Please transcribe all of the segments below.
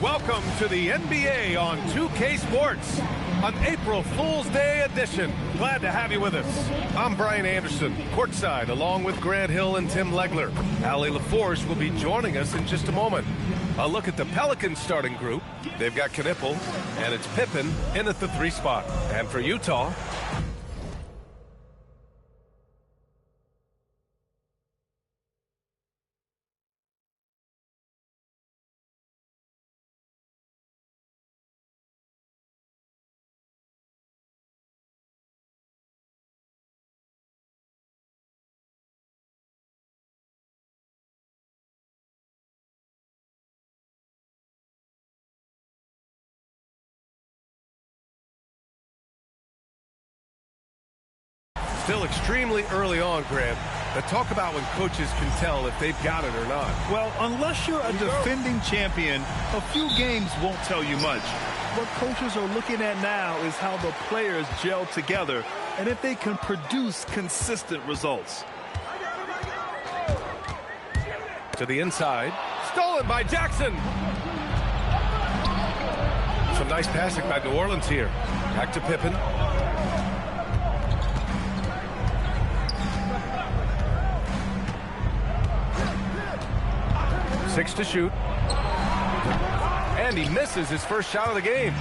Welcome to the NBA on 2K Sports, an April Fool's Day edition. Glad to have you with us. I'm Brian Anderson, courtside, along with Grant Hill and Tim Legler. Allie LaForce will be joining us in just a moment. A look at the Pelicans starting group. They've got Knipple, and it's Pippen in at the 3 spot. And for Utah, still extremely early on, Grant. But talk about when coaches can tell if they've got it or not. Well, unless you're a defending champion, a few games won't tell you much. What coaches are looking at now is how the players gel together and if they can produce consistent results. To the inside. Stolen by Jackson. Some nice passing by New Orleans here. Back to Pippen. 6 to shoot. And he misses his first shot of the game.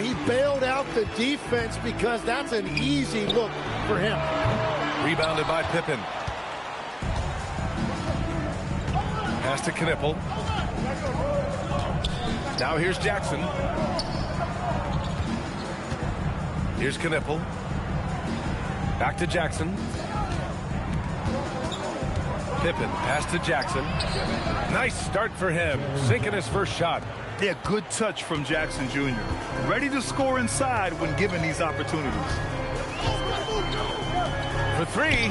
He bailed out the defense because that's an easy look for him. Rebounded by Pippen. Pass to Knipple. Now here's Jackson. Here's Knipple. Back to Jackson. Pippen, pass to Jackson. Nice start for him, sinking his first shot. Yeah, good touch from Jackson Jr. Ready to score inside when given these opportunities. For 3.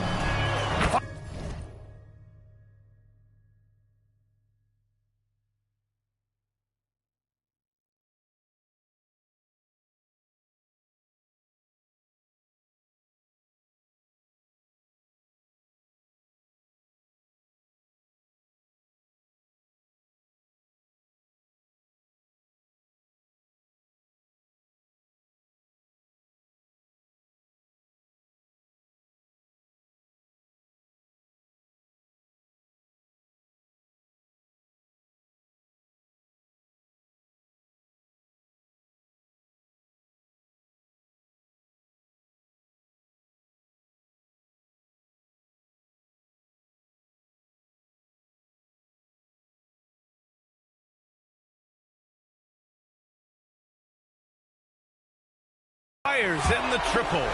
Fires in the triple.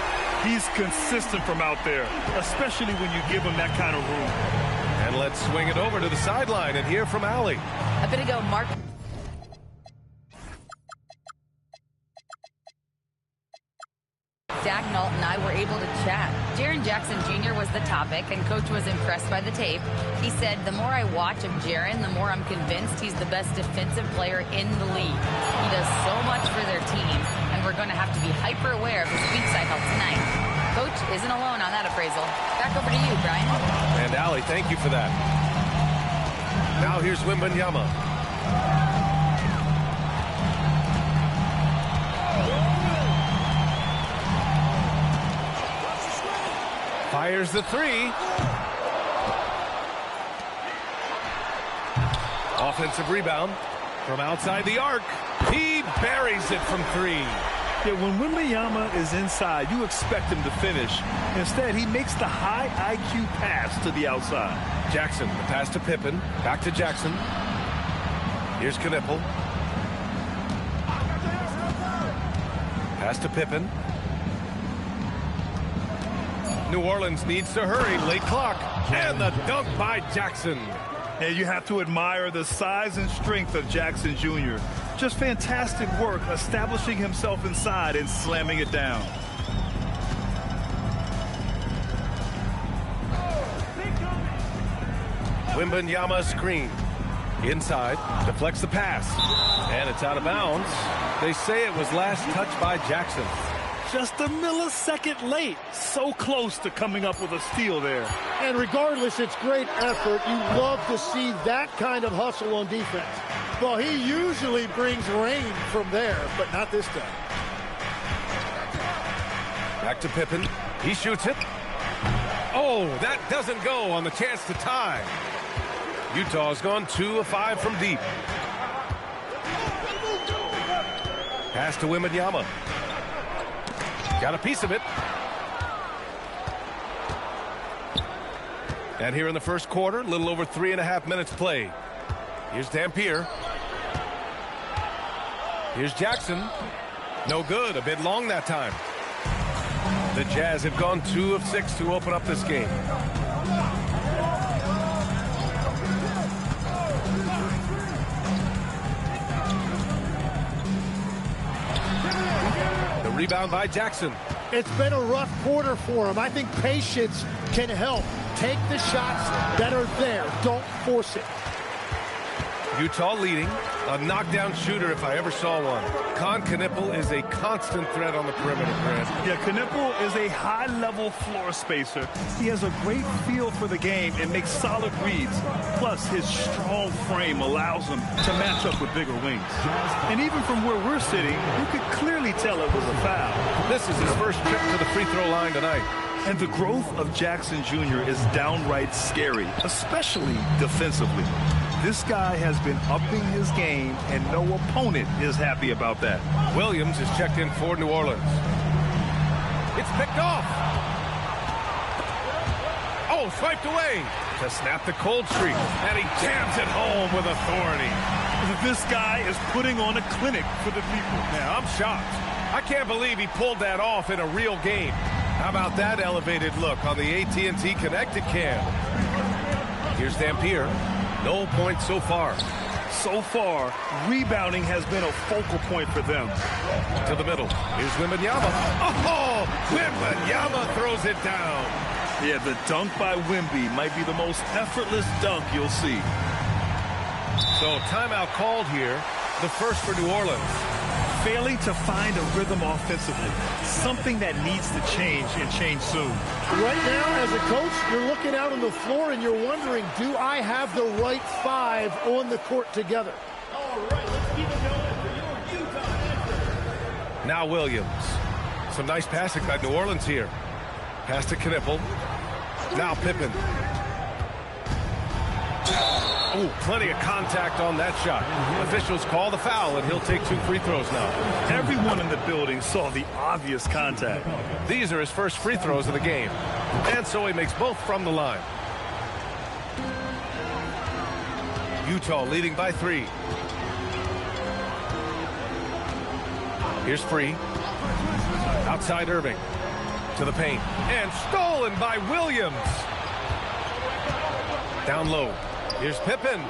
He's consistent from out there, especially when you give him that kind of room. And let's swing it over to the sideline and hear from Allie. A bit ago, Mark. Zach Nault and I were able to chat. Jaren Jackson Jr. was the topic, and Coach was impressed by the tape. He said, the more I watch of Jaren, the more I'm convinced he's the best defensive player in the league. He does so much for their team, and we're going to have to be hyper-aware of his weak side help tonight. Coach isn't alone on that appraisal. Back over to you, Brian. And Allie, thank you for that. Now here's Wembanyama. Fires the 3. Offensive rebound from outside the arc. He buries it from 3. Yeah, when Wembanyama is inside, you expect him to finish. Instead, he makes the high IQ pass to the outside. Jackson, the pass to Pippen. Back to Jackson. Here's Knipple. Pass to Pippen. New Orleans needs to hurry. Late clock. And the dunk by Jackson. And you have to admire the size and strength of Jackson Jr. Just fantastic work establishing himself inside and slamming it down. Wembanyama screen. Inside. Deflects the pass. And it's out of bounds. They say it was last touched by Jackson. Just a millisecond late. So close to coming up with a steal there. And regardless, it's great effort. You love to see that kind of hustle on defense. Well, he usually brings rain from there, but not this time. Back to Pippen. He shoots it. Oh, that doesn't go on the chance to tie. Utah's gone 2 of 5 from deep. Pass to Wembanyama. Got a piece of it. And here in the first quarter, a little over 3.5 minutes played. Here's Dampier. Here's Jackson. No good. A bit long that time. The Jazz have gone 2 of 6 to open up this game. The rebound by Jackson. It's been a rough quarter for him. I think patience can help. Take the shots that are there. Don't force it. Utah leading. A knockdown shooter if I ever saw one. Con Knippel is a constant threat on the perimeter, Grant. Yeah, Knippel is a high-level floor spacer. He has a great feel for the game and makes solid reads. Plus, his strong frame allows him to match up with bigger wings. And even from where we're sitting, you could clearly tell it was a foul. This is his first trip to the free throw line tonight. And the growth of Jackson Jr. is downright scary, especially defensively. This guy has been upping his game, and no opponent is happy about that. Williams is checked in for New Orleans. It's picked off. Oh, swiped away to snap the cold streak. And he jams it home with authority. This guy is putting on a clinic for the people. Yeah, I'm shocked. I can't believe he pulled that off in a real game. How about that elevated look on the AT&T Connected Cam? Here's Dampier. No points so far. So far, rebounding has been a focal point for them. To the middle. Here's Wembanyama. Oh, Wembanyama throws it down. Yeah, the dunk by Wemby might be the most effortless dunk you'll see. So timeout called here. The first for New Orleans. Failing to find a rhythm offensively. Something that needs to change and change soon. Right now, as a coach, you're looking out on the floor and you're wondering, do I have the right 5 on the court together? All right, let's keep it going for your Utah. Now Williams. Some nice passing by New Orleans here. Pass to Knippel. Now Pippen. Oh, plenty of contact on that shot. Officials call the foul, and he'll take 2 free throws now. Everyone in the building saw the obvious contact. These are his first free throws of the game. And so he makes both from the line. Utah leading by 3. Here's Free. Outside Irving. To the paint. And stolen by Williams. Down low. Here's Pippen.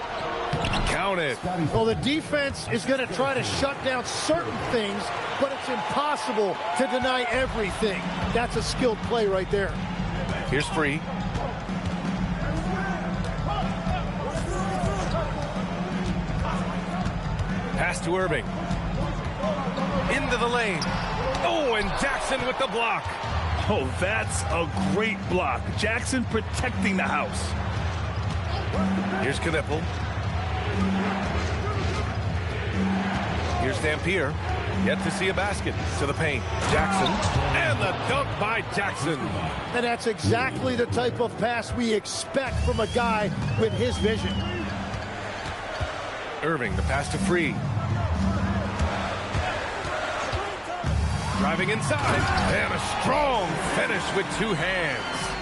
Count it. Well, the defense is going to try to shut down certain things, but it's impossible to deny everything. That's a skilled play right there. Here's Free. Pass to Irving. Into the lane. Oh, and Jackson with the block. Oh, that's a great block. Jackson protecting the house. Here's Knippel. Here's Dampier. Yet to see a basket. To the paint. Jackson. And the dunk by Jackson. And that's exactly the type of pass we expect from a guy with his vision. Irving, the pass to Free. Driving inside. And a strong finish with 2 hands.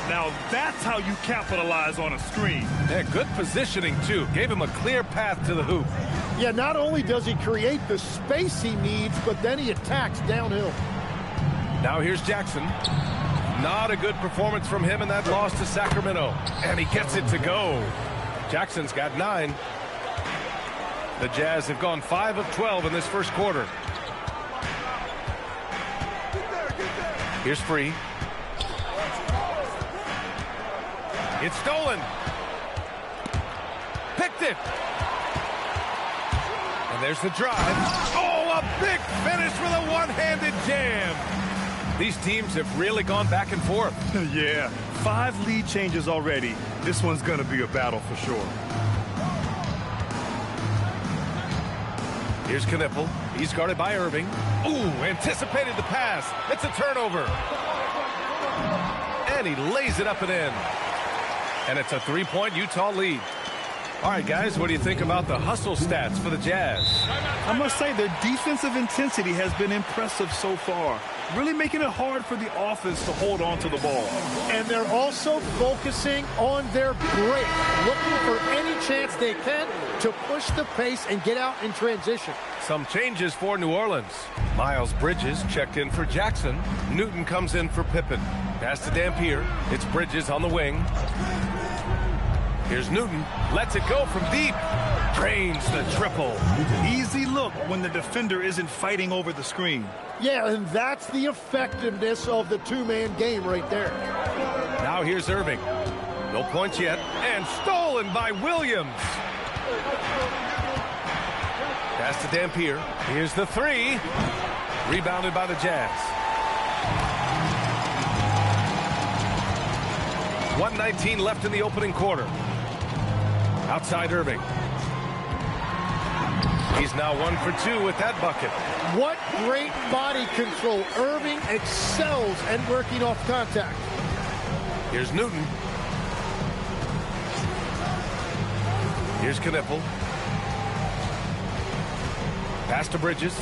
Now that's how you capitalize on a screen. Yeah, good positioning, too. Gave him a clear path to the hoop. Yeah, not only does he create the space he needs, but then he attacks downhill. Now here's Jackson. Not a good performance from him in that loss to Sacramento. And he gets it to go. Jackson's got 9. The Jazz have gone 5 of 12 in this first quarter. Here's Free. It's stolen. Picked it. And there's the drive. Oh, a big finish with a one-handed jam. These teams have really gone back and forth. Yeah, 5 lead changes already. This one's going to be a battle for sure. Here's Knipple. He's guarded by Irving. Ooh, anticipated the pass. It's a turnover. And he lays it up and in. And it's a 3-point Utah lead. All right, guys, what do you think about the hustle stats for the Jazz? I must say their defensive intensity has been impressive so far, really making it hard for the offense to hold on to the ball. And they're also focusing on their break, looking for any chance they can to push the pace and get out in transition. Some changes for New Orleans. Miles Bridges checked in for Jackson. Newton comes in for Pippen. Pass to Dampier. It's Bridges on the wing. Here's Newton. Lets it go from deep. Drains the triple. Easy look when the defender isn't fighting over the screen. Yeah, and that's the effectiveness of the two-man game right there. Now here's Irving. No points yet. And stolen by Williams. Pass to Dampier. Here's the three. Rebounded by the Jazz. 1:19 left in the opening quarter. Outside Irving. He's now 1 for 2 with that bucket. What great body control. Irving excels at working off contact. Here's Newton. Here's Knipple. Pass to Bridges.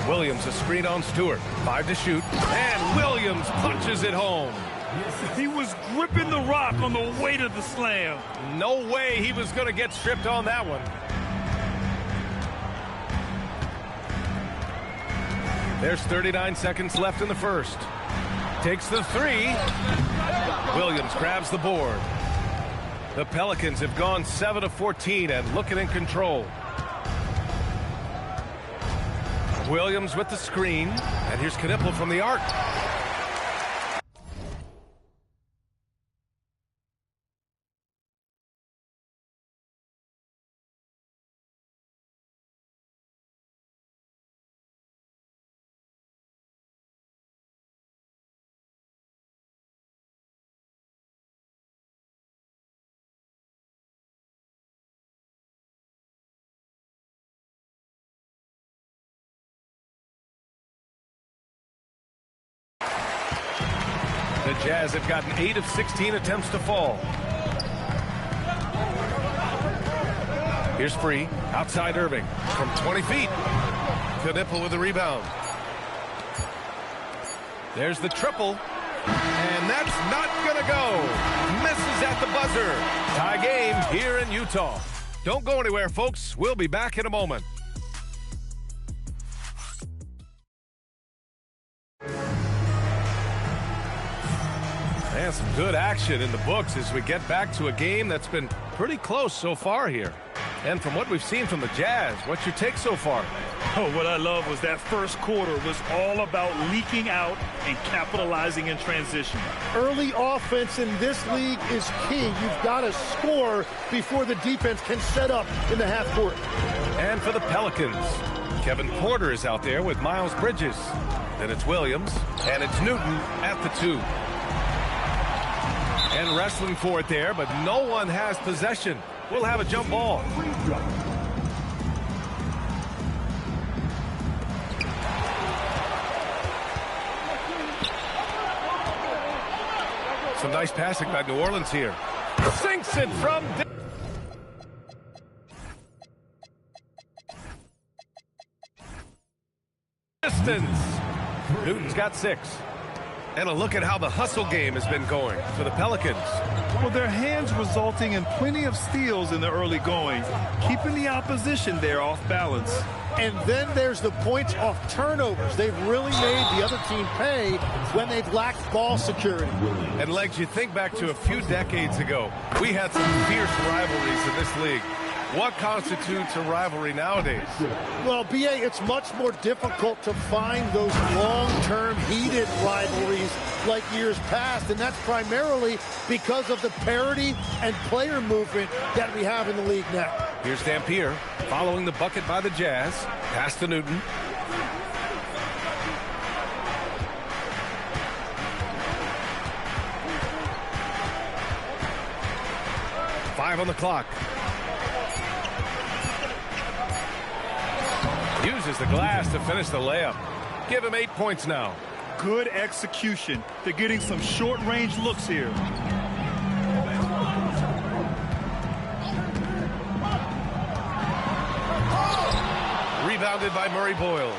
Williams a screen on Stewart. 5 to shoot. And Williams punches it home. He was gripping the rock on the way to the slam. No way he was going to get stripped on that one. There's 39 seconds left in the first. Takes the three. Williams grabs the board. The Pelicans have gone 7 of 14 and looking in control. Williams with the screen. And here's Knipple from the arc. The Jazz have gotten 8 of 16 attempts to fall. Here's Free. Outside Irving. From 20 feet. Knipple with the rebound. There's the triple. And that's not going to go. Misses at the buzzer. Tie game here in Utah. Don't go anywhere, folks. We'll be back in a moment. And some good action in the books as we get back to a game that's been pretty close so far here. And from what we've seen from the Jazz, what's your take so far? Oh, what I love was that first quarter was all about leaking out and capitalizing in transition. Early offense in this league is key. You've got to score before the defense can set up in the half court. And for the Pelicans, Kevin Porter is out there with Miles Bridges. Then it's Williams, and it's Newton at the 2. And wrestling for it there, but no one has possession. We'll have a jump ball. Some nice passing by New Orleans here. Sinks it from distance. Newton's got 6. And a look at how the hustle game has been going for the Pelicans. Well, their hands resulting in plenty of steals in the early going, keeping the opposition there off balance. And then there's the points off turnovers. They've really made the other team pay when they've lacked ball security. And, Legs, you think back to a few decades ago, we had some fierce rivalries in this league. What constitutes a rivalry nowadays? Well, B.A., it's much more difficult to find those long-term heated rivalries like years past, and that's primarily because of the parity and player movement that we have in the league now. Here's Dampier following the bucket by the Jazz. Pass to Newton. Five on the clock. Uses the glass to finish the layup. Give him 8 points now. Good execution. They're getting some short-range looks here. Rebounded by Murray Boyles.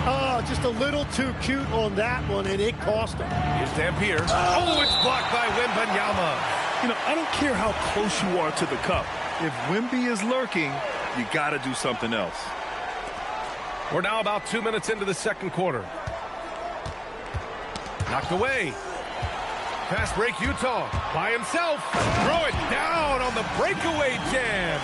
Oh, just a little too cute on that one, and it cost him. Here's Dampier. Oh, it's blocked by Wembanyama. You know, I don't care how close you are to the cup. If Wemby is lurking, you got to do something else. We're now about 2 minutes into the second quarter. Knocked away. Fast break Utah by himself. Throw it down on the breakaway jam.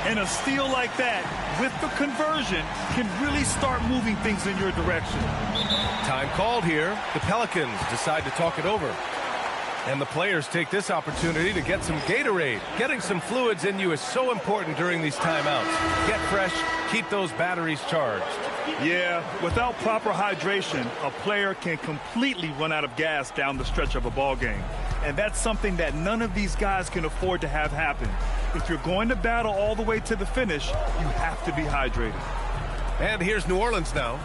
And a steal like that with the conversion can really start moving things in your direction. Time called here. The Pelicans decide to talk it over. And the players take this opportunity to get some Gatorade. Getting some fluids in you is so important during these timeouts. Get fresh, keep those batteries charged. Yeah, without proper hydration, a player can completely run out of gas down the stretch of a ball game. And that's something that none of these guys can afford to have happen. If you're going to battle all the way to the finish, you have to be hydrated. And here's New Orleans now.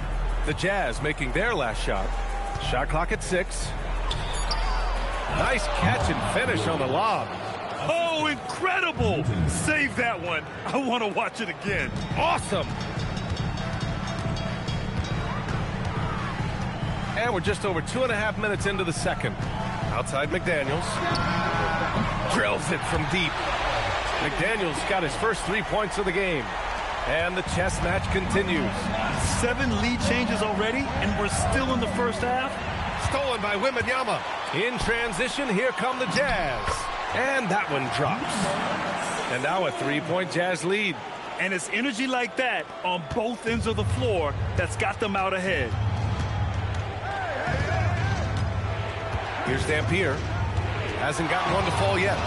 The Jazz making their last shot. Shot clock at 6. Nice catch and finish on the lob. Oh, incredible! Save that one. I want to watch it again. Awesome. And we're just over 2.5 minutes into the second. Outside McDaniels. Drills it from deep. McDaniels got his first 3 points of the game. And the chess match continues. 7 lead changes already, and we're still in the first half. Stolen by Wembanyama. In transition, here come the Jazz. And that one drops. And now a 3-point Jazz lead. And it's energy like that on both ends of the floor that's got them out ahead. Here's Dampier. Hasn't gotten one to fall yet.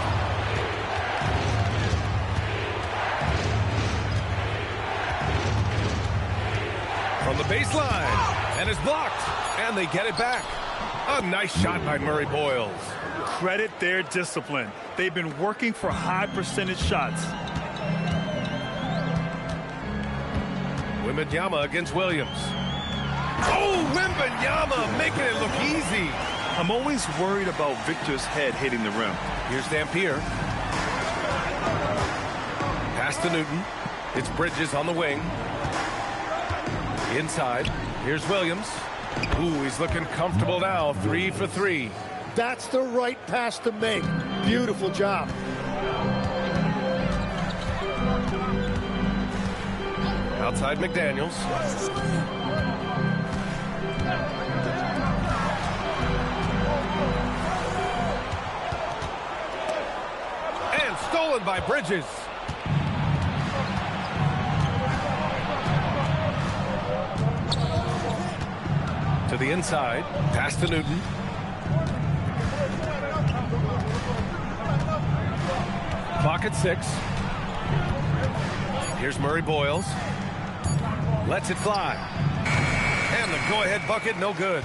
From the baseline. And is blocked. And they get it back. A nice shot by Murray Boyles. Credit their discipline. They've been working for high percentage shots. Wembanyama against Williams. Oh, Wembanyama making it look easy. I'm always worried about Victor's head hitting the rim. Here's Dampier. Pass to Newton. It's Bridges on the wing. Inside. Here's Williams. Ooh, he's looking comfortable now. 3 for 3. That's the right pass to make. Beautiful job. Outside McDaniels. And stolen by Bridges. To the inside. Pass to Newton. Clock at 6. Here's Murray Boyles. Lets it fly. And the go-ahead bucket, no good.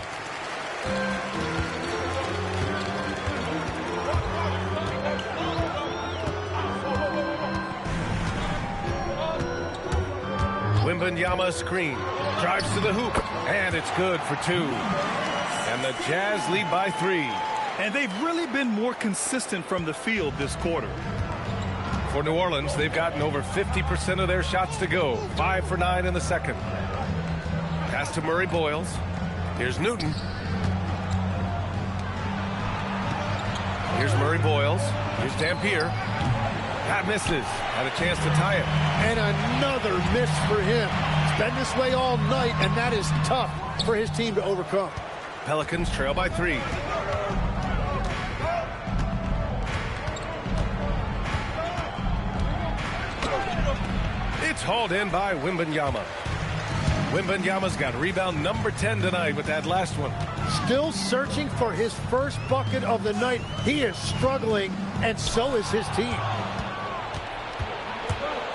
Wembanyama screen. Drives to the hoop. And it's good for 2. And the Jazz lead by 3. And they've really been more consistent from the field this quarter. For New Orleans, they've gotten over 50% of their shots to go. 5 for 9 in the second. Pass to Murray Boyles. Here's Newton. Here's Murray Boyles. Here's Dampier. That misses. Had a chance to tie it. And another miss for him. It's been this way all night, and that is tough for his team to overcome. Pelicans trail by 3. It's hauled in by Wembanyama. Wembanyama's got rebound number 10 tonight with that last one. Still searching for his first bucket of the night. He is struggling, and so is his team.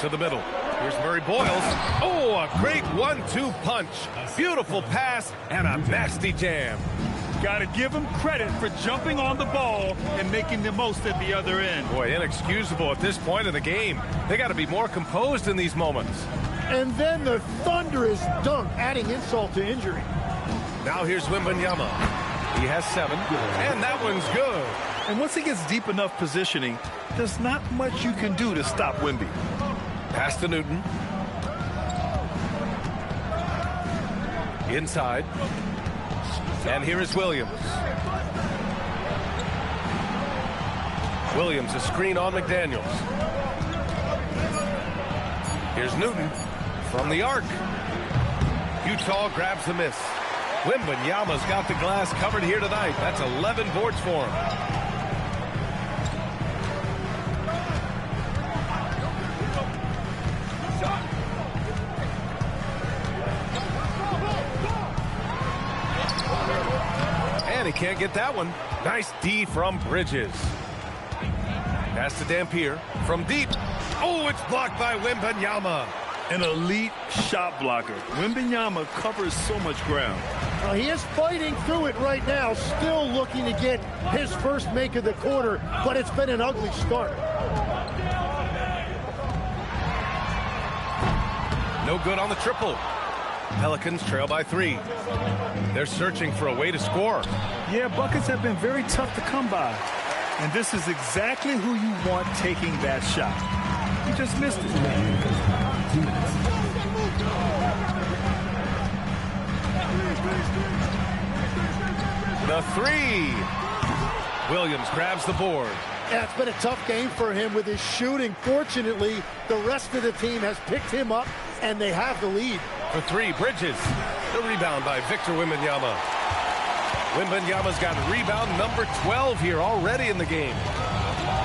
To the middle. Here's Murray Boyles. Oh, a great 1-2 punch. Beautiful pass and a nasty jam. Got to give him credit for jumping on the ball and making the most at the other end. Boy, inexcusable at this point of the game. They got to be more composed in these moments. And then the thunderous dunk, adding insult to injury. Now here's Wembanyama. He has 7, and that one's good. And once he gets deep enough positioning, there's not much you can do to stop Wemby. Pass to Newton. Inside. And here is Williams. Williams, a screen on McDaniels. Here's Newton from the arc. Utah grabs the miss. Wembanyama's got the glass covered here tonight. That's 11 boards for him. And he can't get that one. Nice D from Bridges. Pass to Dampier from deep. Oh, it's blocked by Wembanyama. An elite shot blocker. Wembanyama covers so much ground. He is fighting through it right now, still looking to get his first make of the quarter, but it's been an ugly start. No good on the triple. Pelicans trail by 3. They're searching for a way to score. Yeah, buckets have been very tough to come by. And this is exactly who you want taking that shot. You just missed it. The 3. Williams grabs the board. Yeah, it's been a tough game for him with his shooting. Fortunately, the rest of the team has picked him up, and they have the lead. For 3, Bridges. The rebound by Victor Wembanyama. Wembanyama's got rebound number 12 here already in the game.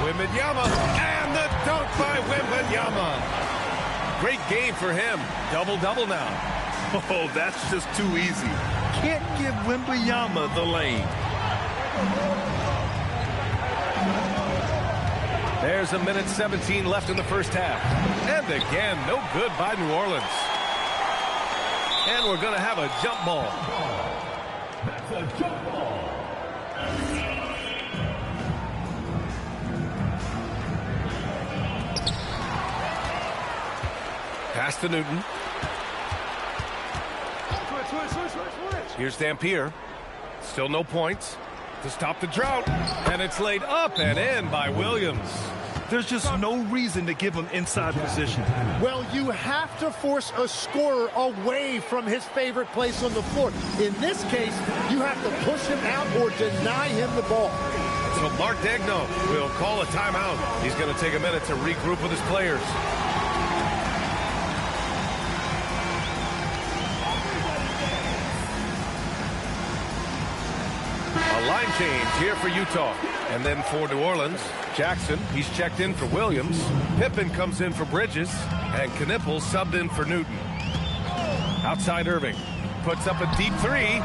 Wembanyama, and the dunk by Wembanyama. Great game for him. Double-double now. Oh, that's just too easy. Can't give Wembanyama the lane. There's 1:17 left in the first half. And again, no good by New Orleans. And we're going to have a jump ball. That's a jump ball. Pass to Newton. Switch. Here's Dampier. Still no points to stop the drought. And it's laid up and in by Williams. There's just no reason to give him inside position. Well, you have to force a scorer away from his favorite place on the floor. In this case, you have to push him out or deny him the ball. So Mark Daigneault will call a timeout. He's going to take a minute to regroup with his players. A line change here for Utah. And then for New Orleans, Jackson, he's checked in for Williams. Pippen comes in for Bridges. And Knippel subbed in for Newton. Outside Irving. Puts up a deep 3.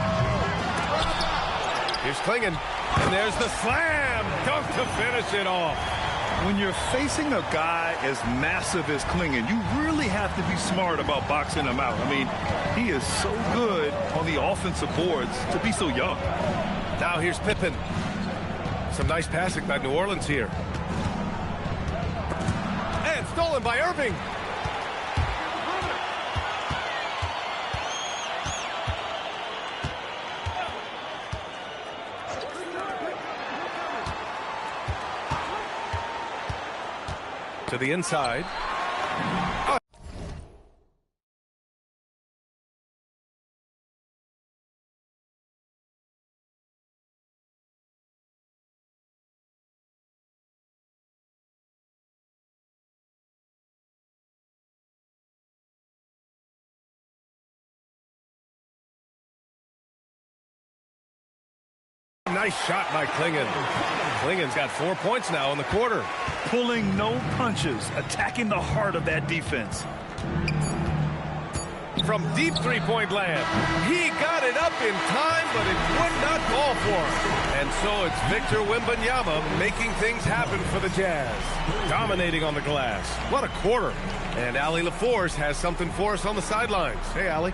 Here's Clingan. And there's the slam. Dunk to finish it off. When you're facing a guy as massive as Clingan, you really have to be smart about boxing him out. I mean, he is so good on the offensive boards to be so young. Now here's Pippen. Some nice passing by New Orleans here. And stolen by Irving. To the inside. Nice shot by Clingan. Clingan's got 4 points now in the quarter. Pulling no punches, attacking the heart of that defense. From deep three-point land. He got it up in time, but it would not fall for him. And so it's Victor Wembanyama making things happen for the Jazz. Dominating on the glass. What a quarter. And Allie LaForce has something for us on the sidelines. Hey, Allie.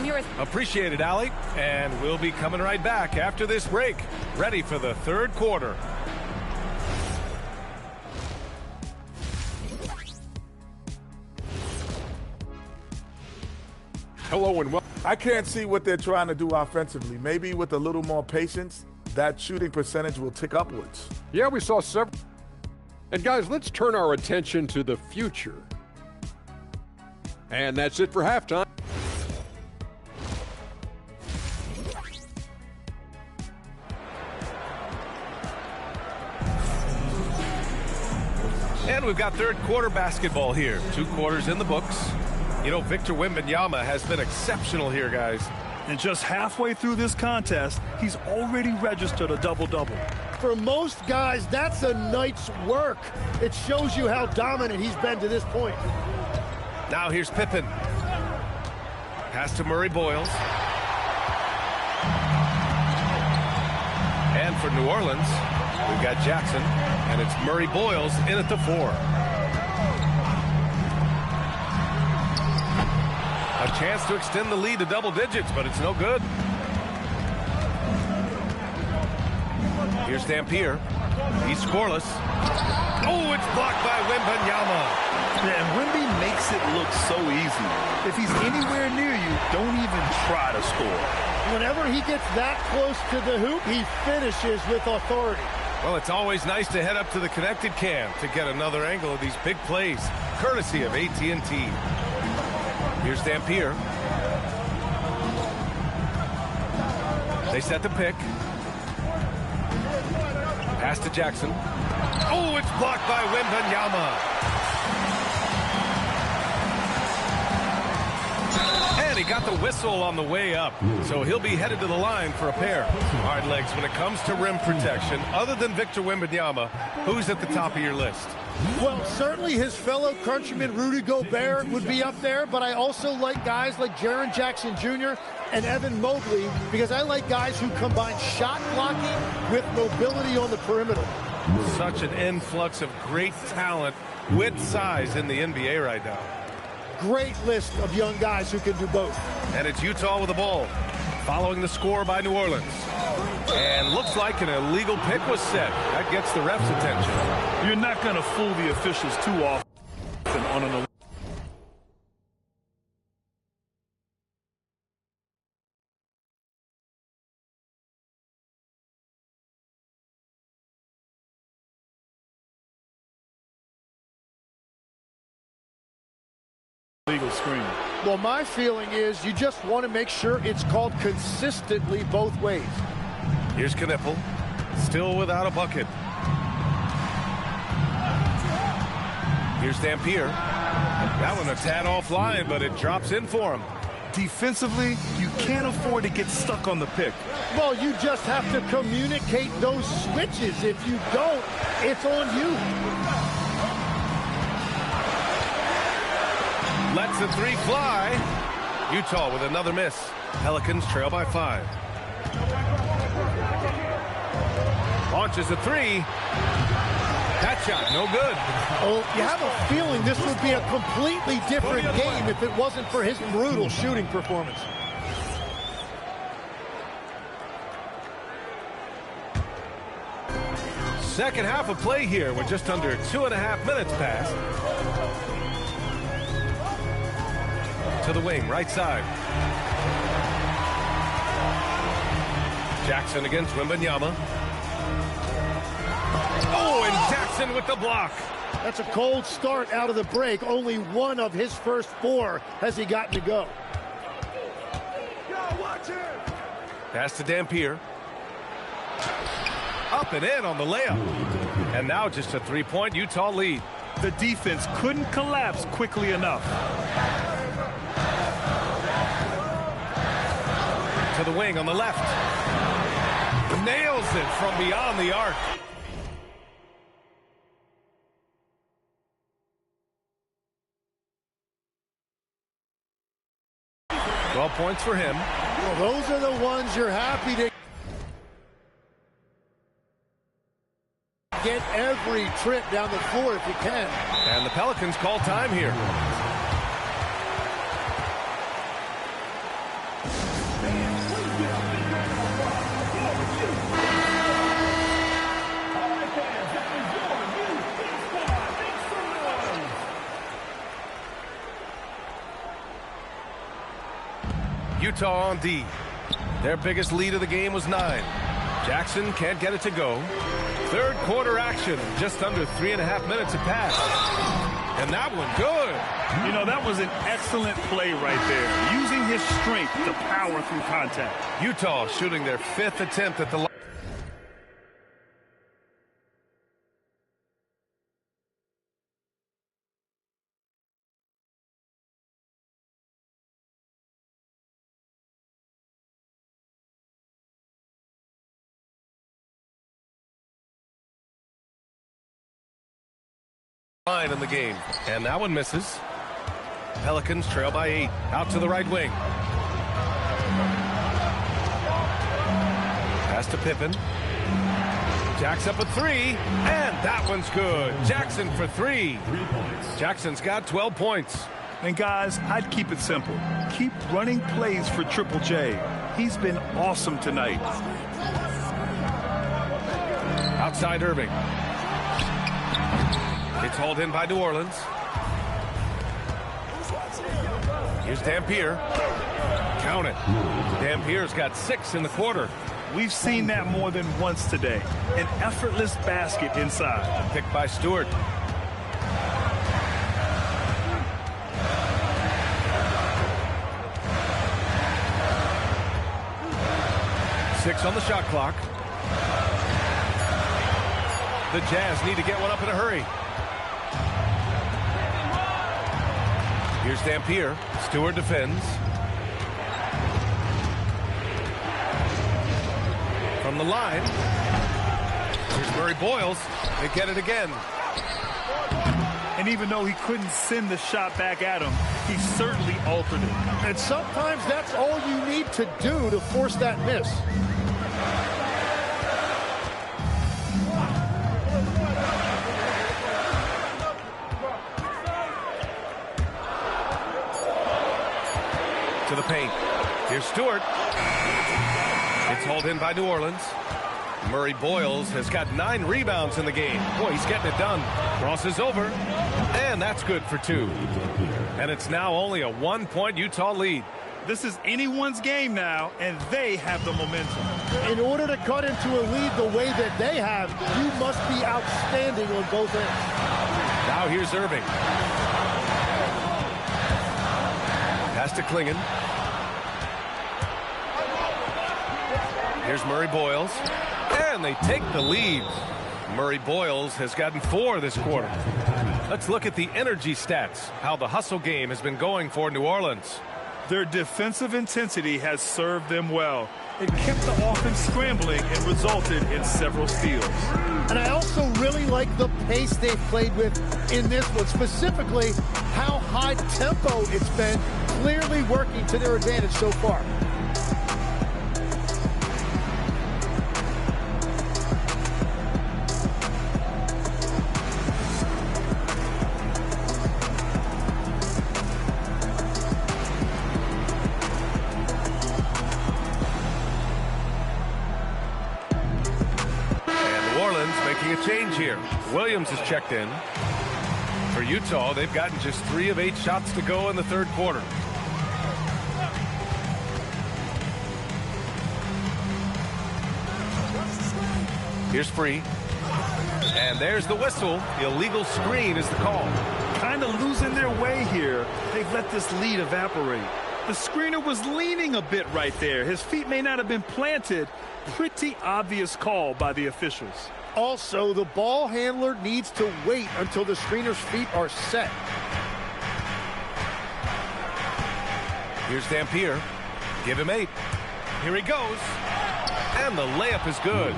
here with... Appreciate it, Allie. And we'll be coming right back after this break. Ready for the third quarter. Hello and welcome. I can't see what they're trying to do offensively. Maybe with a little more patience, that shooting percentage will tick upwards. Yeah, we saw several. And guys, let's turn our attention to the future. And that's it for halftime. And we've got third quarter basketball here. 2 quarters in the books. You know, Victor Wembanyama has been exceptional here, guys. And just halfway through this contest, he's already registered a double-double. For most guys, that's a night's work. It shows you how dominant he's been to this point. Now here's Pippen. Pass to Murray Boyles. And for New Orleans, we've got Jackson, and it's Murray Boyles in at the 4. A chance to extend the lead to double digits, but it's no good. Here's Dampier. He's scoreless. Oh, it's blocked by Wembanyama. Yeah, and Wemby makes it look so easy. If he's anywhere near you, don't even try to score. Whenever he gets that close to the hoop, he finishes with authority. Well, it's always nice to head up to the connected cam to get another angle of these big plays, courtesy of AT&T. Here's Dampier. They set the pick. Pass to Jackson. Oh, it's blocked by Wembanyama. And he got the whistle on the way up, so he'll be headed to the line for a pair. Hard legs when it comes to rim protection. Other than Victor Wembanyama, who's at the top of your list? Well, certainly his fellow countryman Rudy Gobert would be up there, but I also like guys like Jaren Jackson Jr. and Evan Mobley because I like guys who combine shot blocking with mobility on the perimeter. Such an influx of great talent with size in the NBA right now. Great list of young guys who can do both. And it's Utah with the ball, following the score by New Orleans. And looks like an illegal pick was set. That gets the ref's attention. You're not going to fool the officials too often on an illegal screen. Well, my feeling is you just want to make sure it's called consistently both ways. Here's Knipple, still without a bucket. Here's Dampier. That one a tad offline, but it drops in for him. Defensively, you can't afford to get stuck on the pick. Well, you just have to communicate those switches. If you don't, it's on you. Lets the 3 fly. Utah with another miss. Pelicans trail by 5. Launches a 3. That shot, no good. Oh, you have a feeling this would be a completely different game if it wasn't for his brutal shooting performance. Second half of play here with just under 2.5 minutes passed. To the wing, right side. Jackson against Wembanyama. Oh, and Jackson with the block. That's a cold start out of the break. Only one of his first 4 has he gotten to go. Pass to Dampier. Up and in on the layup. And now just a 3-point Utah lead. The defense couldn't collapse quickly enough. To the wing on the left. Nails it from beyond the arc. Well, points for him. Well, those are the ones you're happy to get every trip down the floor if you can. And the Pelicans call time here. Utah on D. Their biggest lead of the game was 9. Jackson can't get it to go. Third quarter action. Just under 3.5 minutes have passed. And that one good. You know, that was an excellent play right there. Using his strength to power through contact. Utah shooting their 5th attempt at the line. In the game, and that one misses. Pelicans trail by 8. Out to the right wing. Pass to Pippen. Jack's up a 3, and that one's good. Jackson for 3. Jackson's got 12 points. And guys, I'd keep it simple. Keep running plays for Triple J. He's been awesome tonight. Outside Irving. It's hauled in by New Orleans. Here's Dampier. Count it. Dampier's got 6 in the quarter. We've seen that more than once today. An effortless basket inside. Picked by Stewart. Six on the shot clock. The Jazz need to get one up in a hurry. Here's Dampier. Stewart defends. From the line. Here's Murray Boyles. They get it again. And even though he couldn't send the shot back at him, he certainly altered it. And sometimes that's all you need to do to force that miss. To the paint. Here's Stewart. It's hauled in by New Orleans. Murray Boyles has got 9 rebounds in the game. Boy, he's getting it done. Crosses over. And that's good for 2. And it's now only a 1-point Utah lead. This is anyone's game now, and they have the momentum. In order to cut into a lead the way that they have, you must be outstanding on both ends. Now here's Irving. Pass to Klingon. Here's Murray Boyles. And they take the lead. Murray Boyles has gotten 4 this quarter. Let's look at the energy stats, how the hustle game has been going for New Orleans. Their defensive intensity has served them well. It kept the offense scrambling and resulted in several steals. And I also really like the pace they've played with in this one, specifically how high tempo it's been, clearly working to their advantage so far. A change here. Williams is checked in. For Utah, they've gotten just 3 of 8 shots to go in the third quarter. Here's Free. And there's the whistle. The illegal screen is the call. Kind of losing their way here. They've let this lead evaporate. The screener was leaning a bit right there. His feet may not have been planted. Pretty obvious call by the officials. Also, the ball handler needs to wait until the screener's feet are set. Here's Dampier. Give him 8. Here he goes. And the layup is good.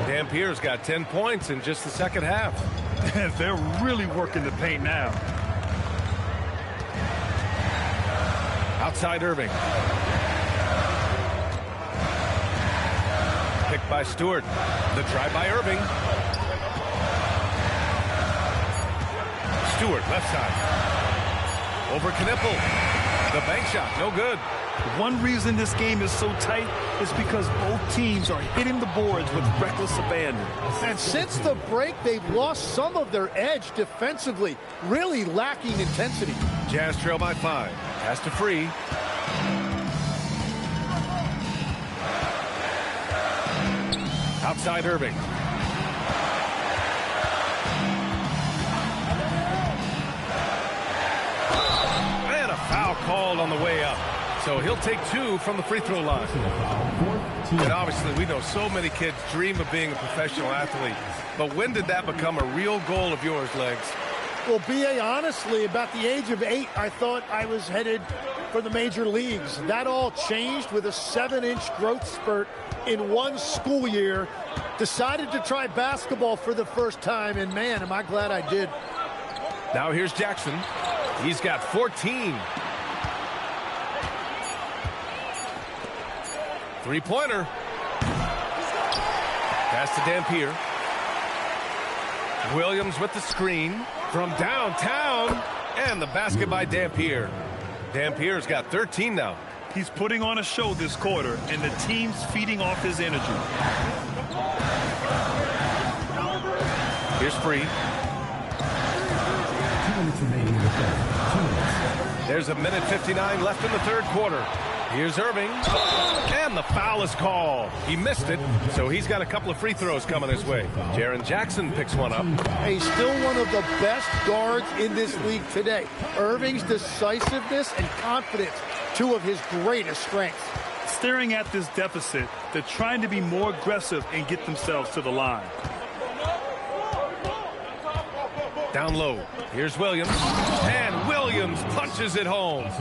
Dampier's got 10 points in just the second half. They're really working the paint now. Outside Irving. Picked by Stewart. The drive by Irving. Stewart, left side. Over Knipple. The bank shot, no good. One reason this game is so tight is because both teams are hitting the boards with reckless abandon. And since the break, they've lost some of their edge defensively, really lacking intensity. Jazz trail by 5. Pass to Free. Outside Irving. And a foul called on the way up. So he'll take 2 from the free throw line. And obviously we know so many kids dream of being a professional athlete. But when did that become a real goal of yours, Legs? Well, B.A., honestly, about the age of 8, I thought I was headed for the major leagues. That all changed with a 7-inch growth spurt in one school year. Decided to try basketball for the first time, and man, am I glad I did. Now here's Jackson. He's got 14. Three-pointer. Pass to Dampier. Williams with the screen from downtown, and the basket by Dampier. Dampier's got 13 now. He's putting on a show this quarter, and the team's feeding off his energy. Here's Free. 2 minutes remaining in the third. 2 minutes. There's a minute 59 left in the third quarter. Here's Irving, and the foul is called. He missed it, so he's got a couple of free throws coming his way. Jaren Jackson picks one up. He's still one of the best guards in this league today. Irving's decisiveness and confidence, 2 of his greatest strengths. Staring at this deficit, they're trying to be more aggressive and get themselves to the line. Down low. Here's Williams, and Williams punches it home.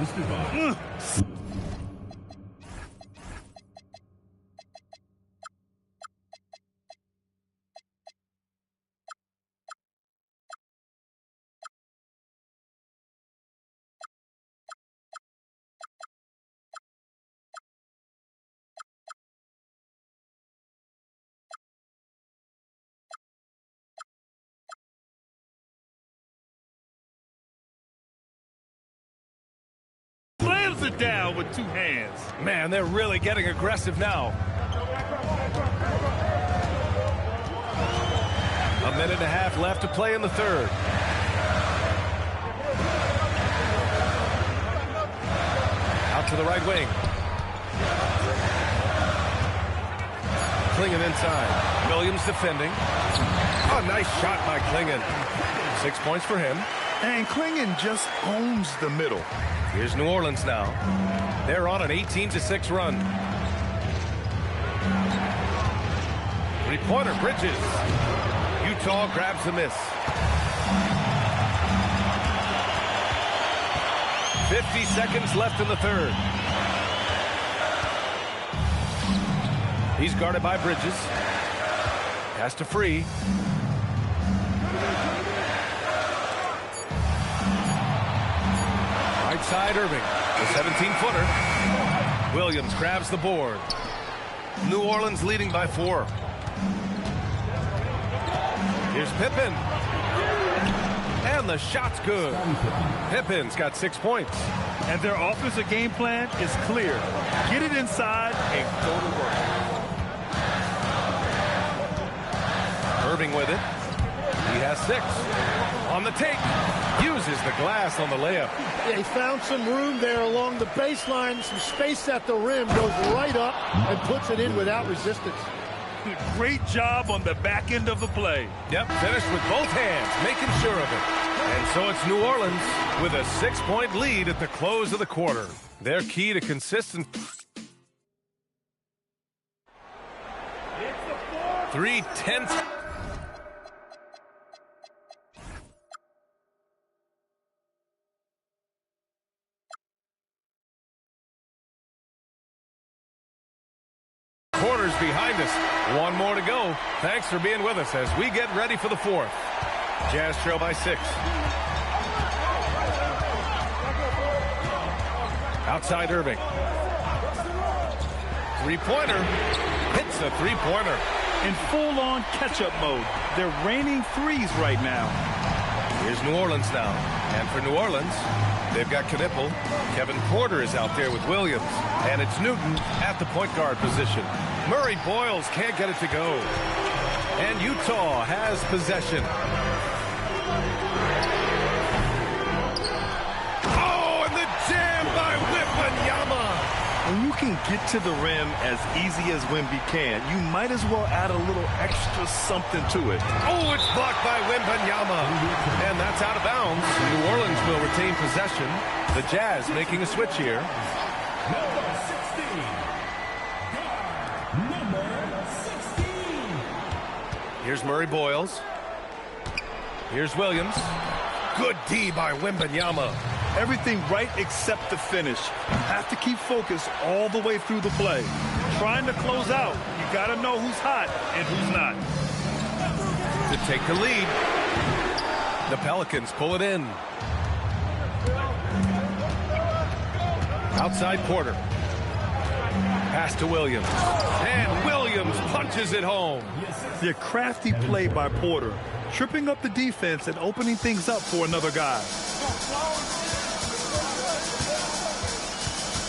Slams it down with 2 hands. Man, they're really getting aggressive now. A minute and a half left to play in the third. Out to the right wing. Clingan inside. Williams defending. Oh, nice shot by Clingan. 6 points for him. And Clingan just owns the middle. Here's New Orleans now. They're on an 18-6 run. Three-pointer, Bridges. Utah grabs the miss. 50 seconds left in the third. He's guarded by Bridges. Pass to Free. Right side, Irving. The 17-footer. Williams grabs the board. New Orleans leading by 4. Here's Pippen. And the shot's good. Pippen's got 6 points. And their offensive game plan is clear. Get it inside and go to work. Irving with it. He has 6. On the take. Uses the glass on the layup. Yeah, he found some room there along the baseline, some space at the rim, goes right up and puts it in without resistance. Great job on the back end of the play. Yep, finished with both hands, making sure of it. And so it's New Orleans with a 6-point lead at the close of the quarter. Their key to consistent 3/10. Quarters behind us. 1 more to go. Thanks for being with us as we get ready for the 4th. Jazz trail by 6. Outside Irving. Three-pointer. Hits a three-pointer. In full-on catch-up mode. They're raining threes right now. Here's New Orleans now. And for New Orleans, they've got Knipple. Kevin Porter is out there with Williams. And it's Newton at the point guard position. Murray Boyles can't get it to go. And Utah has possession. Oh, and the jam by Wembanyama. When you can get to the rim as easy as Wemby can, you might as well add a little extra something to it. Oh, it's blocked by Wembanyama. And that's out of bounds. New Orleans will retain possession. The Jazz making a switch here. Number 16. Guard number 16. Here's Murray Boyles. Here's Williams. Good D by Wembanyama. Everything right except the finish. You have to keep focused all the way through the play. Trying to close out, you got to know who's hot and who's not. To take the lead. The Pelicans pull it in. Outside Porter. Pass to Williams. And Williams punches it home. The crafty play by Porter, tripping up the defense and opening things up for another guy.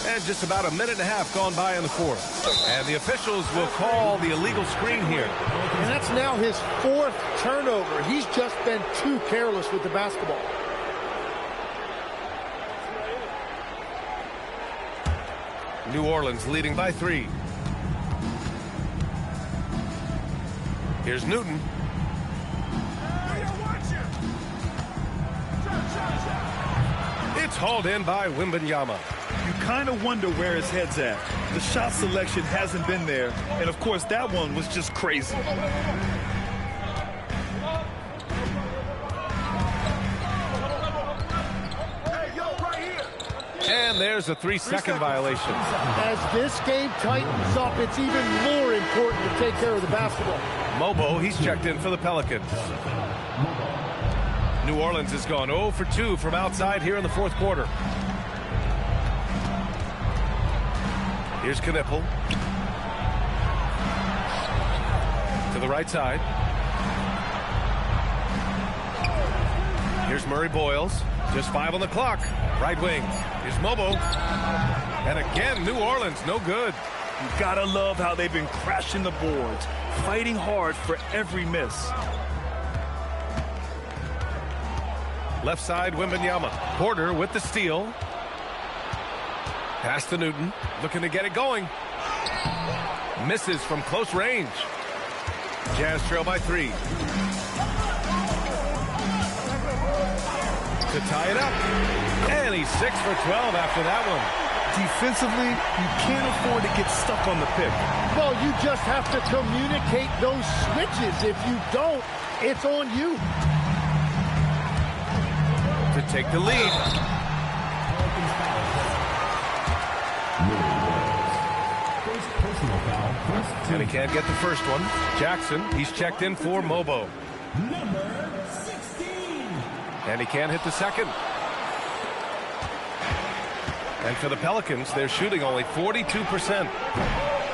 And just about a minute and a half gone by in the fourth. And the officials will call the illegal screen here. And that's now his fourth turnover. He's just been too careless with the basketball. New Orleans leading by 3. Here's Newton. It's hauled in by Wembanyama. You kind of wonder where his head's at. The shot selection hasn't been there, and of course that one was just crazy. And there's a 3-second violation. As this game tightens up, it's even more important to take care of the basketball. Mobo, he's checked in for the Pelicans. New Orleans has gone 0 for 2 from outside here in the fourth quarter. Here's Knipple. To the right side. Here's Murray Boyles. Just 5 on the clock. Right wing. Here's Mobo. And again, New Orleans, no good. You gotta love how they've been crashing the boards, fighting hard for every miss. Left side, Wembanyama. Porter with the steal. Pass to Newton. Looking to get it going. Misses from close range. Jazz trail by 3. To tie it up. And he's 6 for 12 after that one. Defensively, you can't afford to get stuck on the pick. Well, you just have to communicate those switches. If you don't, it's on you. To take the lead. And he can't get the first one. Jackson, he's checked in for Mobo. Number 16. And he can't hit the second. And for the Pelicans, they're shooting only 42%.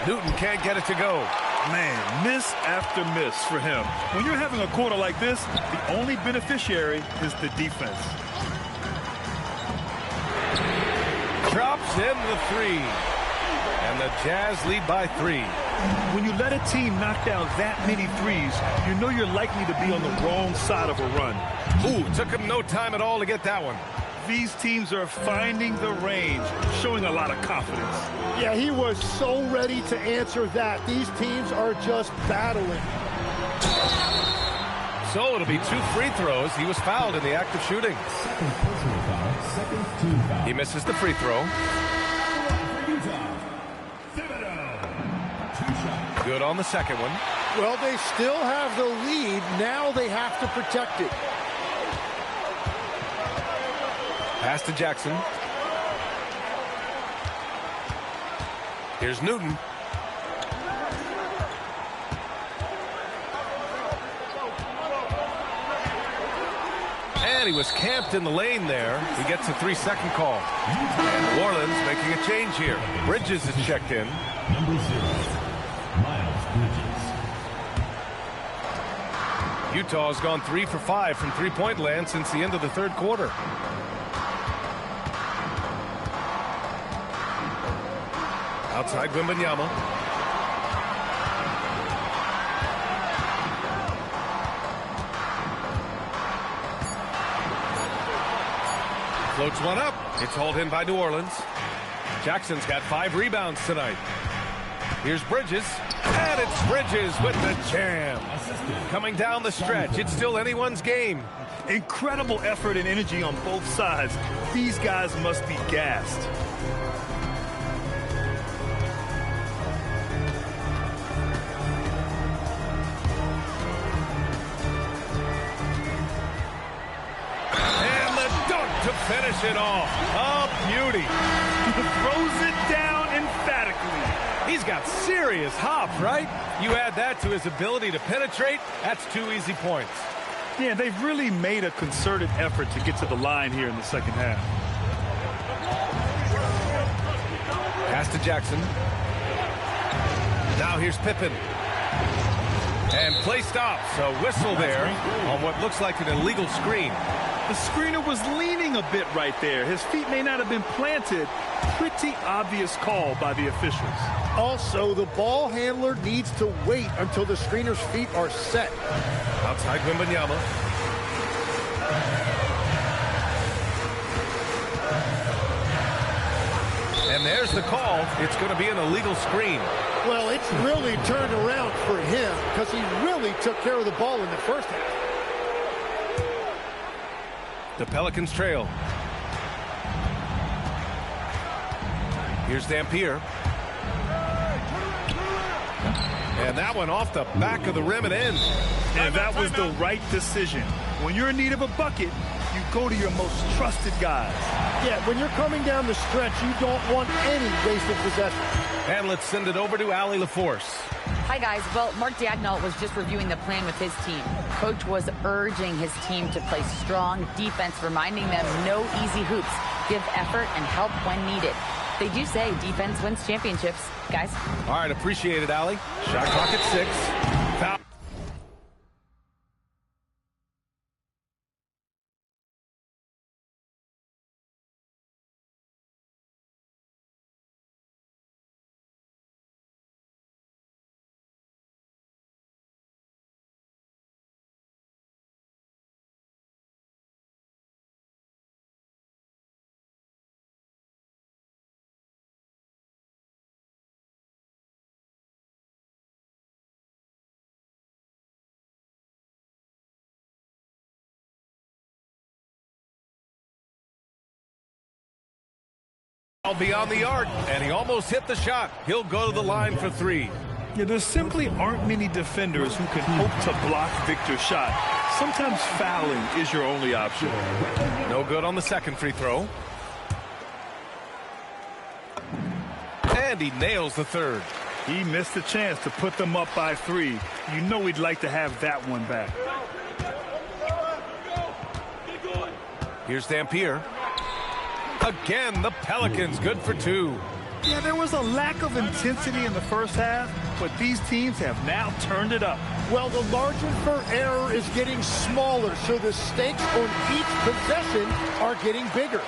Newton can't get it to go. Man, miss after miss for him. When you're having a quarter like this, the only beneficiary is the defense. Drops in the 3. And the Jazz lead by 3. When you let a team knock down that many threes, you know you're likely to be on the wrong side of a run. Ooh, took him no time at all to get that one. These teams are finding the range, showing a lot of confidence. Yeah, he was so ready to answer that. These teams are just battling. So it'll be 2 free throws. He was fouled in the act of shooting. He misses the free throw. Good on the second one. Well, they still have the lead. Now they have to protect it. Pass to Jackson. Here's Newton. And he was camped in the lane there. He gets a 3-second call. And New Orleans making a change here. Bridges is checked in. Number 0, Miles Bridges. Utah has gone 3 for 5 from three-point land since the end of the third quarter. Outside Wembanyama. Floats one up. It's hauled in by New Orleans. Jackson's got 5 rebounds tonight. Here's Bridges, and it's Bridges with the jam. Coming down the stretch, it's still anyone's game. Incredible effort and energy on both sides. These guys must be gassed. And the dunk to finish it off. A beauty. Throws it down emphatically. He's got serious hop, right? You add that to his ability to penetrate, that's 2 easy points. Yeah, they've really made a concerted effort to get to the line here in the second half. Pass to Jackson. Now here's Pippen. And play stops. A whistle there on what looks like an illegal screen. The screener was leaning a bit right there. His feet may not have been planted. Pretty obvious call by the officials. Also, the ball handler needs to wait until the screener's feet are set. Outside Wembanyama. And there's the call. It's going to be an illegal screen. Well, it's really turned around for him because he really took care of the ball in the first half. The Pelicans trail. Here's Dampier. And that one off the back of the rim and in. And that was the right decision. When you're in need of a bucket, you go to your most trusted guys. Yeah, when you're coming down the stretch, you don't want any wasted possession. And let's send it over to Allie LaForce. Hi, guys. Well, Mark Daigneault was just reviewing the plan with his team. Coach was urging his team to play strong defense, reminding them no easy hoops. Give effort and help when needed. They do say defense wins championships, guys. All right, appreciate it, Allie. Shot clock at 6. Foul. Beyond the arc, and he almost hit the shot. He'll go to the line for 3. Yeah, there simply aren't many defenders who can hope to block Victor's shot. Sometimes fouling is your only option. No good on the second free throw. And he nails the third. He missed a chance to put them up by 3. You know he'd like to have that one back. Here's Dampier. Again, the Pelicans good for 2. Yeah, there was a lack of intensity in the first half, but these teams have now turned it up. Well, the margin for error is getting smaller, so the stakes on each possession are getting bigger.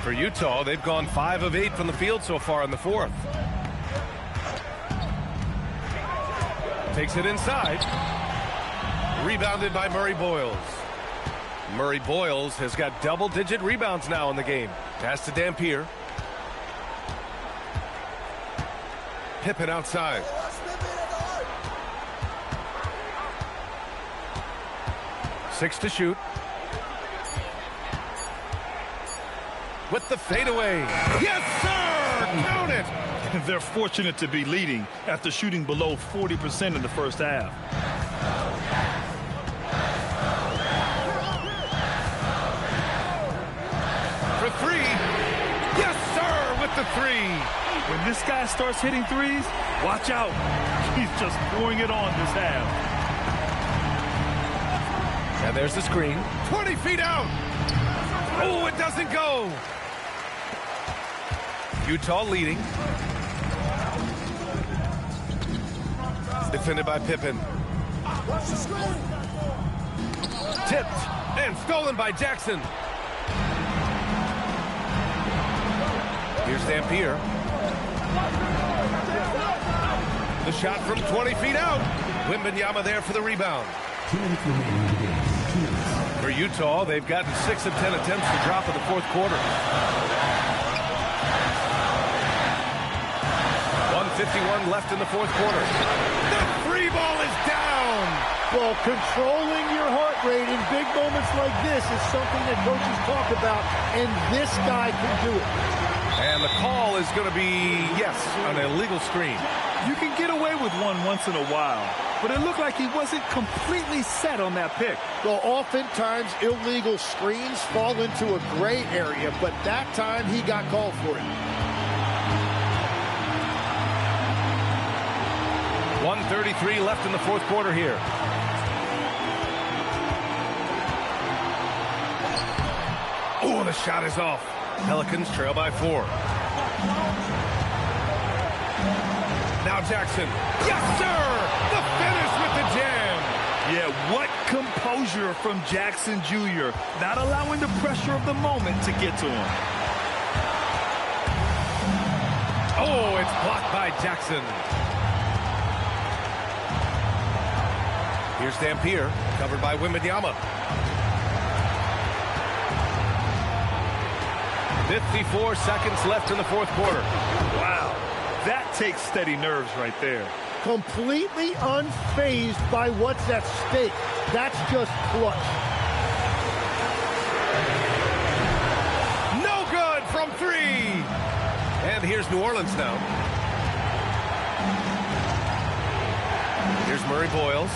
For Utah, they've gone 5 of 8 from the field so far in the fourth. Takes it inside. Rebounded by Murray Boyles. Murray Boyles has got double-digit rebounds now in the game. Pass to Dampier. Pippen outside. Six to shoot. With the fadeaway. Yes, sir! Count it! They're fortunate to be leading after shooting below 40% in the first half. For 3. Yes, sir, with the 3. When this guy starts hitting threes, watch out. He's just pouring it on this half. And there's the screen. 20 feet out. Oh, it doesn't go. Utah leading. Defended by Pippen. Tipped and stolen by Jackson. Here's Dampier. The shot from 20 feet out. Wembanyama there for the rebound. 2 minutes remaining in the game. 2 minutes. For Utah, they've gotten 6 of 10 attempts to drop in the fourth quarter. 1:51 left in the fourth quarter. The free ball is down. Well, controlling your heart rate in big moments like this is something that coaches talk about, and this guy can do it. And the call is going to be, yes, an illegal screen. You can get away with one once in a while, but it looked like he wasn't completely set on that pick. Well, oftentimes illegal screens fall into a gray area, but that time he got called for it. 1:33 left in the fourth quarter here. Oh, the shot is off. Pelicans trail by 4. Now Jackson. Yes, sir! The finish with the jam. Yeah, what composure from Jackson Jr., not allowing the pressure of the moment to get to him. Oh, it's blocked by Jackson. Here's Dampier, covered by Wembanyama. 54 seconds left in the fourth quarter. Wow, that takes steady nerves right there. Completely unfazed by what's at stake. That's just clutch. No good from 3. And here's New Orleans now. Here's Murray Boyles.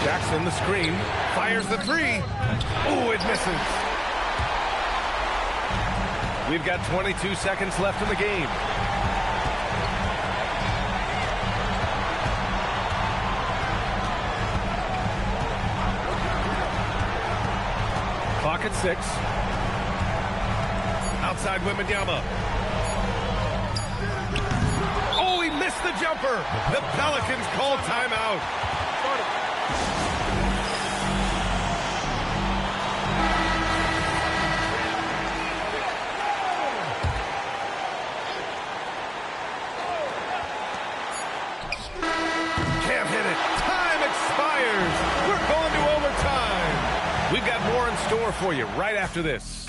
Jackson, the screen, fires the 3. Oh, it misses. We've got 22 seconds left in the game. Clock at 6. Outside Wembanyama. Oh, he missed the jumper. The Pelicans call timeout. Can't hit it. Time expires. We're going to overtime. We've got more in store for you right after this.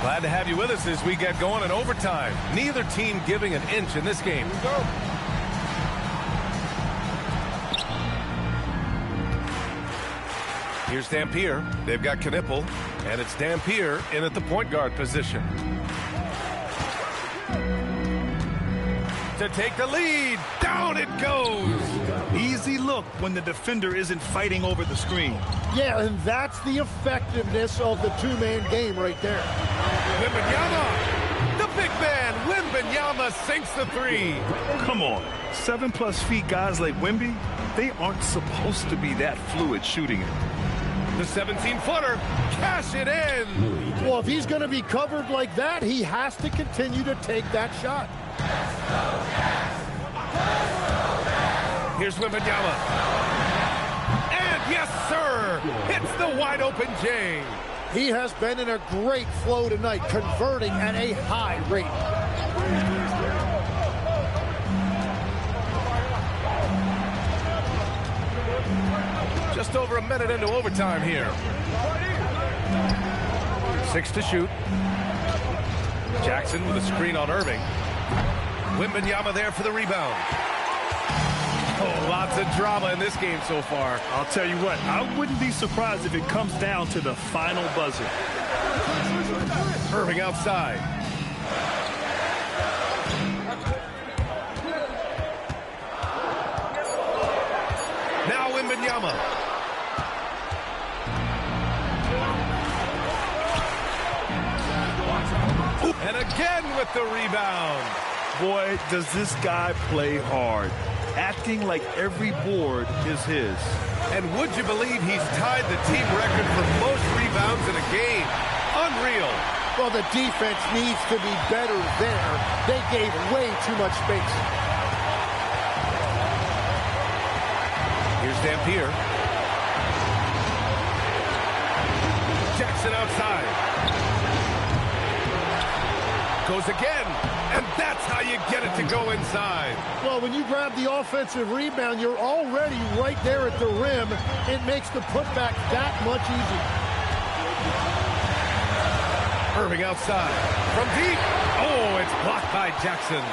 Glad to have you with us as we get going in overtime. Neither team giving an inch in this game. Here's Dampier. They've got Knipple, and it's Dampier in at the point guard position. To take the lead. Down it goes. Easy look when the defender isn't fighting over the screen. Yeah, and that's the effectiveness of the two-man game right there. Wembanyama. The big man, Wembanyama, sinks the 3. Come on. 7+ feet guys like Wemby, they aren't supposed to be that fluid shooting it. The 17-footer. Cash it in. Well, if he's going to be covered like that, he has to continue to take that shot. Here's Wembanyama. And yes, sir, hits the wide open J. He has been in a great flow tonight, converting at a high rate. Just over a minute into overtime here. 6 to shoot. Jackson with a screen on Irving. Wembanyama there for the rebound. Oh, lots of drama in this game so far. I'll tell you what, I wouldn't be surprised if it comes down to the final buzzer. Irving outside. Now Wembanyama. And again with the rebound. Boy, does this guy play hard, acting like every board is his. And would you believe he's tied the team record for most rebounds in a game? Unreal. Well, the defense needs to be better there. They gave way too much space. Here's Dampier. Jackson outside. Goes again, and that's That's how you get it to go inside. Well, when you grab the offensive rebound, you're already right there at the rim. It makes the putback that much easier. Irving outside. From deep. Oh, it's blocked by Jackson.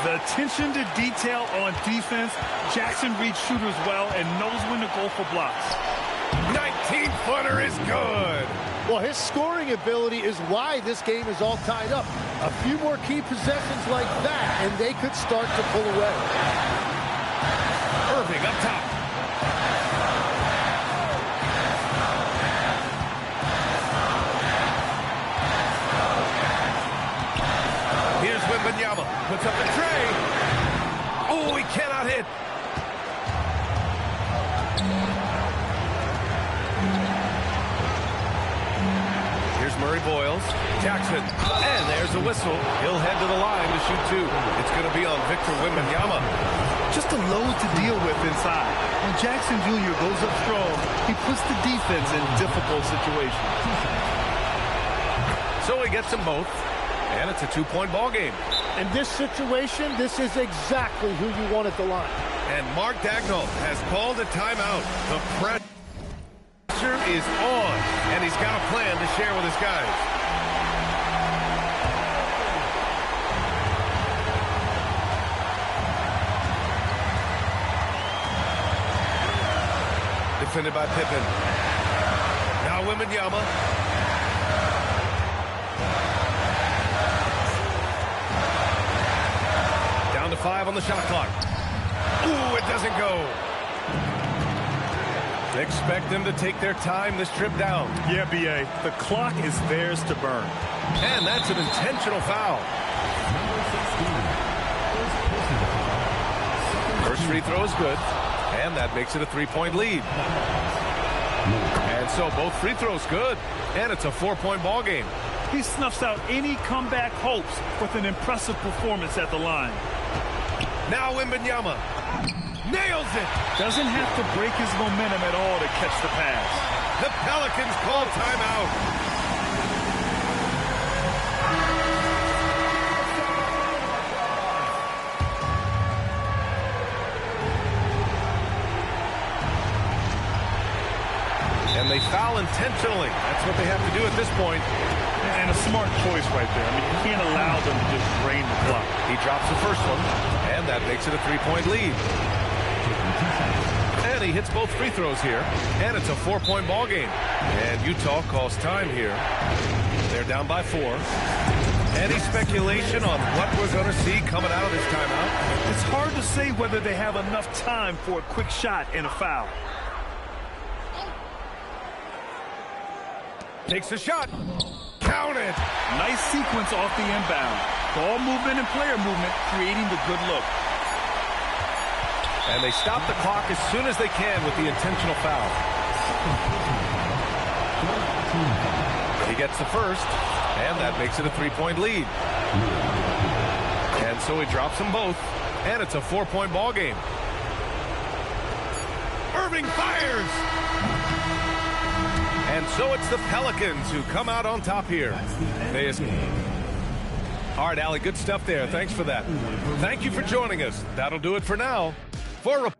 The attention to detail on defense. Jackson reads shooters well and knows when to go for blocks. 19-footer is good. Well, his scoring ability is why this game is all tied up. A few more key possessions like that, and they could start to pull away. Irving up top. Here's Wembanyama. Puts up the tray. Oh, he cannot hit. Here's Murray Boyles. Jackson. And there's a whistle. He'll head to the line to shoot two. It's going to be on Victor Wembanyama. Just a load to deal with inside. When Jackson Jr. goes up strong, he puts the defense in difficult situations. So he gets them both. And it's a two-point ball game. In this situation, this is exactly who you want at the line. And Mark Daigneault has called a timeout. The pressure is on, and he's got a plan to share with his guys. Defended by Pippen. Now Wembanyama. Down to 5 on the shot clock. Ooh, it doesn't go. Expect them to take their time this trip down. Yeah, B.A., the clock is theirs to burn. And that's an intentional foul. First free throw is good, and that makes it a 3-point lead. And so both free throws good, and it's a 4-point ball game. He snuffs out any comeback hopes with an impressive performance at the line. Now Wembanyama nails it. Doesn't have to break his momentum at all to catch the pass. The Pelicans call timeout. And they foul intentionally. That's what they have to do at this point. And a smart choice right there. I mean, you can't allow them to just drain the clock. He drops the first one, and that makes it a 3-point lead. And he hits both free throws here, and it's a 4-point ball game. And Utah calls time here. They're down by 4. Any speculation on what we're going to see coming out of this timeout? It's hard to say whether they have enough time for a quick shot and a foul. Takes a shot. Count it. Nice sequence off the inbound. Ball movement and player movement creating the good look. And they stop the clock as soon as they can with the intentional foul. He gets the first, and that makes it a 3-point lead. And so he drops them both, and it's a 4-point ball game. Irving fires! And so it's the Pelicans who come out on top here. All right, Allie, good stuff there. Thanks for that. Thank you for joining us. That'll do it for now. For